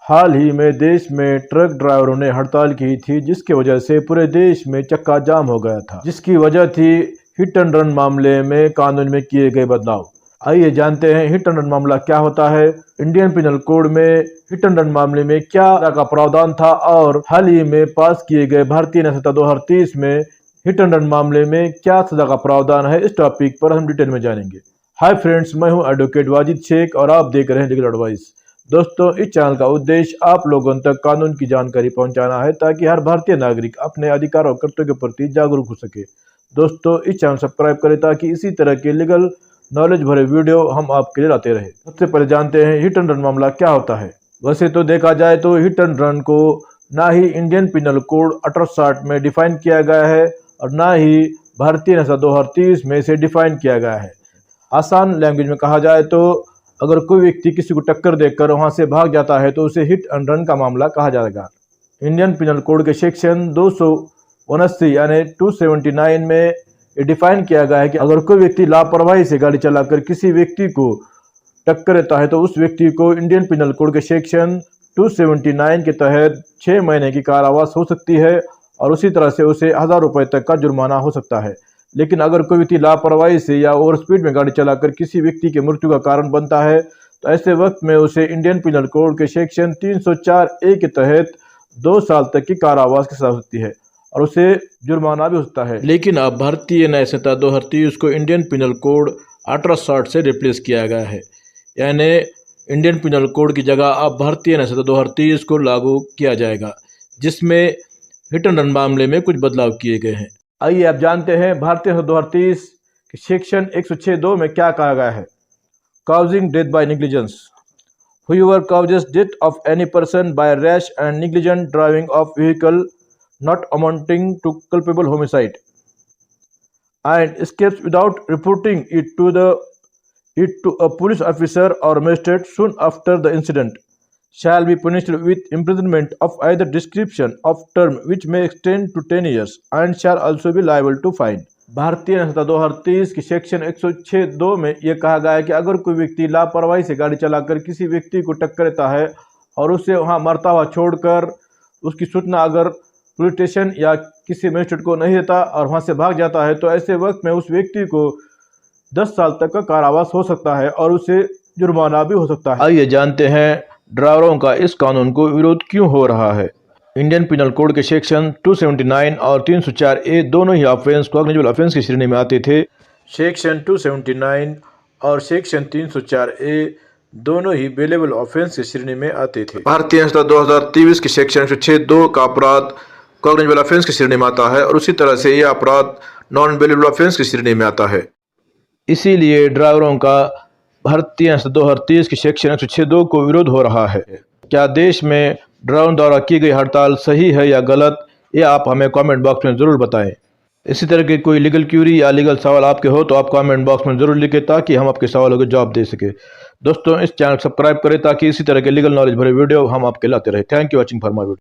हाल ही में देश में ट्रक ड्राइवरों ने हड़ताल की थी, जिसकी वजह से पूरे देश में चक्का जाम हो गया था, जिसकी वजह थी हिट एंड रन मामले में कानून में किए गए बदलाव। आइए जानते हैं हिट एंड रन मामला क्या होता है, इंडियन पिनल कोड में हिट एंड रन मामले में क्या का प्रावधान था और हाल ही में पास किए गए भारतीय न्याय संहिता 2030 में हिट एंड रन मामले में क्या सजा का प्रावधान है। इस टॉपिक पर हम डिटेल में जानेंगे। हाय फ्रेंड्स, मैं हूं एडवोकेट वाजिद शेख और आप देख रहे हैं लीगल एडवाइस। दोस्तों, इस चैनल का उद्देश्य आप लोगों तक कानून की जानकारी पहुंचाना है ताकि हर भारतीय नागरिक अपने अधिकार और कर्तव्यों के प्रति जागरूक हो सके। दोस्तों, इस चैनल सब्सक्राइब करें ताकि इसी तरह के लीगल नॉलेज भरे वीडियो हम आपके लिए लाते रहे। सबसे पहले जानते हैं हिट एंड रन मामला क्या होता है। वैसे तो देखा जाए तो हिट एंड रन को ना ही इंडियन पिनल कोड 1860 में डिफाइन किया गया है और ना ही भारतीय न्याय संहिता 2030 में से डिफाइन किया गया है। आसान लैंग्वेज में कहा जाए तो अगर कोई व्यक्ति किसी को टक्कर देकर वहां से भाग जाता है तो उसे हिट एंड रन का मामला कहा जाएगा। इंडियन पिनल कोड के सेक्शन 279 यानी 279 में ये डिफाइन किया गया है कि अगर कोई व्यक्ति लापरवाही से गाड़ी चलाकर किसी व्यक्ति को टक्कर देता है तो उस व्यक्ति को इंडियन पिनल कोड के सेक्शन 279 के तहत 6 महीने की कारावास हो सकती है और उसी तरह से उसे 1000 रुपये तक का जुर्माना हो सकता है। लेकिन अगर कोई व्यक्ति लापरवाही से या ओवर स्पीड में गाड़ी चलाकर किसी व्यक्ति के मृत्यु का कारण बनता है तो ऐसे वक्त में उसे इंडियन पिनल कोड के सेक्शन 304A के तहत 2 साल तक की कारावास की सजा हो सकती है और उसे जुर्माना भी हो सकता है। लेकिन अब भारतीय न्याय संहिता 2030 को इंडियन पिनल कोड 1860 से रिप्लेस किया गया है, यानी इंडियन पिनल कोड की जगह अब भारतीय न्याय संहिता 2030 को लागू किया जाएगा, जिसमें हिट एंड रन मामले में कुछ बदलाव किए गए हैं। आइए आप जानते हैं भारतीय न्याय 2030 के सेक्शन 106(2) में क्या कहा गया है। Causing death by negligence, whoever causes death of any person by rash and negligent driving of vehicle not amounting to culpable homicide and escapes without reporting it to a police officer or magistrate soon after the incident shall be punished with imprisonment of either description of term which may extend to 10 years and shall also be liable to fine। भारतीय न्याय संहिता 2030 की section 106(2) में यह कहा गया है कि अगर कोई व्यक्ति लापरवाही से गाड़ी चलाकर किसी व्यक्ति को टक्कर देता है और उसे वहां मरता हुआ छोड़कर उसकी सूचना अगर पुलिस स्टेशन या किसी मजिस्ट्रेट को नहीं देता और वहां से भाग जाता है तो ऐसे वक्त में उस व्यक्ति को 10 साल तक का कारावास हो सकता है और उसे जुर्माना भी हो सकता है। आइए जानते हैं ड्राइवरों का इस कानून को विरोध क्यों हो रहा है। इंडियन पिनल कोड के सेक्शन 279 और 304A दोनों ही ऑफेंस कॉग्निजेबल ऑफेंस की श्रेणी में आते थे। सेक्शन 279 और सेक्शन 304A दोनों ही बेलेबल ऑफेंस की श्रेणी में आते थे। भारतीय न्याय संहिता 2023 के सेक्शन 106(2) का अपराध कॉग्निजेबल ऑफेंस की श्रेणी में आता है और उसी तरह से यह अपराध नॉन बेलेबल ऑफेंस की श्रेणी में आता है। इसीलिए ड्राइवरों का भारतीय न्याय संहिता 2030 के सेक्शन 106(2) को विरोध हो रहा है। क्या देश में ड्राइवरों द्वारा की गई हड़ताल सही है या गलत, ये आप हमें कमेंट बॉक्स में ज़रूर बताएं। इसी तरह के कोई लीगल क्यूरी या लीगल सवाल आपके हो तो आप कमेंट बॉक्स में ज़रूर लिखें ताकि हम आपके सवालों के जवाब दे सके। दोस्तों, इस चैनल को सब्सक्राइब करें ताकि इसी तरह के लीगल नॉलेज भरे वीडियो हम आपके लाते रहे। Thank you watching for my video.